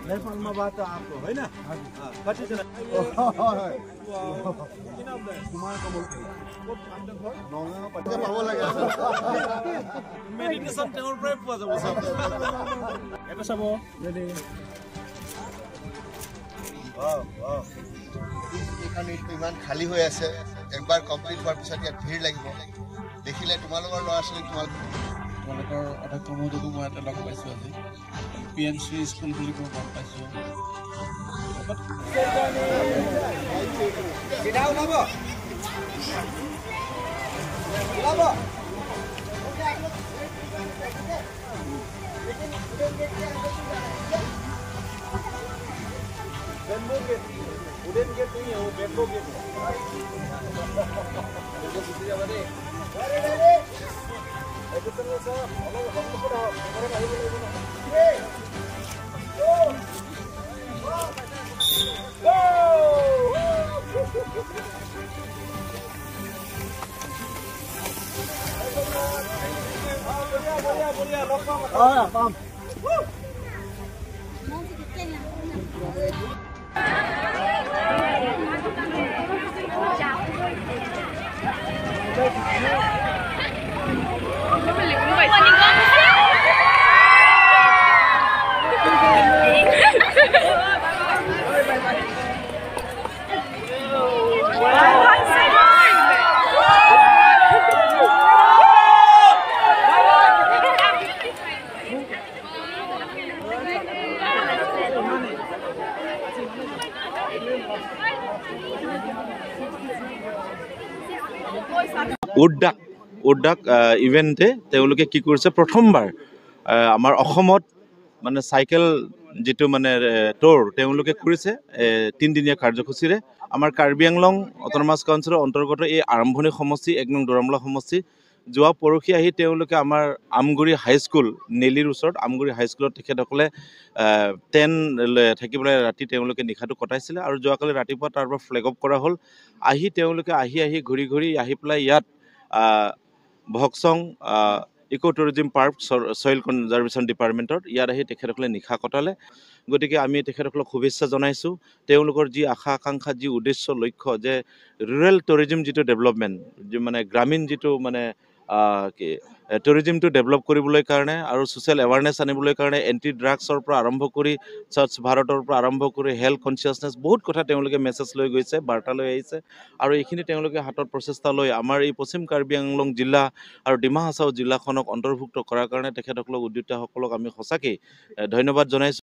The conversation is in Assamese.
नेपालमा बात आपको हैन कति जना कुमार कमल को काम घर नगाउँमा पत्ता पाबो লাগে मेडिटेसन टेवर प्राय পোৱা যাব সব এটা চাব যদি वाह वाह এখানে ইমান খালি হৈ আছে একবাৰ কমপ্লিট হোৱাৰ পিছত ইয়াত ভিৰ লাগিব দেখিলে তোমালোকৰ ল'ৰা ছোৱালী তোমালোকৰ অধ্যক্ষ মহোদয়কো মই এটা লগ পাইছোঁ আজি পিএনসি স্কুল বুলি মই গম পাইছোঁ সিধা ওলাব ওলাব Bamboo gate, wooden gate नहीं है वो bamboo gate है। जो किसी जगह नहीं। अरे ऐसे तो नहीं सर, हम लोग को हमारे भाई बोले ना। Go! बढ़िया रॉक पाम। উদ্যাক ইভেন্টে তেওঁলোকে কি কৰিছে প্ৰথমবাৰ আমাৰ অসমত মানে সাইকেল যেটো মানে টুৰ তেওঁলোকে কৰিছে 3 দিনীয়া কাৰ্যসূচীৰে আমাৰ কাৰ্বি আংলং অটোনমাস কাউন্সিলৰ অন্তৰ্গত এই আৰম্ভণি সমষ্টি 1 নং দৰমলা সমষ্টি যোৱা পৰখি আহি তেওঁলোকে আমাৰ আমগুৰি হাই স্কুল নেলিৰ ওচৰত আমগুৰি হাই স্কুলত তেখেতসকলে 10 থাকিবলৈ ৰাতি তেওঁলোকে নিখাটো কটাইছিল আৰু যোৱাকালি ৰাতিপুৱা তাৰ পৰা ফ্লেগ অফ কৰা হ'ল আহি তেওঁলোকে আহি ঘূৰি আহি পেলাই ইয়াত ভক্সং eco tourism park soil conservation ডিপাৰ্টমেণ্টৰ ইয়াত আহি তেখেতসকলে নিখা কটালে গতিকে আমি তেখেতসকলক শুভেচ্ছা জনাইছোঁ তেওঁলোকৰ যি আশা আকাংক্ষা যি উদ্দেশ্য লক্ষ্য যে ৰুৰেল টুৰিজম যিটো ডেভেলপমেণ্ট যে মানে গ্ৰামীণ যিটো মানে টুৰিজমটো ডেভেলপ কৰিবলৈ কাৰণে আৰু সোশ্যাল এৱাৰনেছ আনিবলৈ কাৰণে এন্টি ড্ৰাগছৰ পৰা আৰম্ভ কৰি স্বচ্ছ ভাৰতৰ পৰা আৰম্ভ কৰি হেল্থ কনচিয়াছনেছ বহুত কথা তেওঁলোকে মেছেজ লৈ গৈছে বাৰ্তা লৈ আহিছে আৰু এইখিনি তেওঁলোকে হাতত প্ৰচেষ্টা লৈ আমাৰ এই পশ্চিম কাৰ্বি আংলং জিলা আৰু ডিমা হাছাও জিলাখনক অন্তৰ্ভুক্ত কৰাৰ কাৰণে তেখেতসকলক উদ্যোক্তাসকলক আমি সঁচাকৈ ধন্যবাদ জনাইছোঁ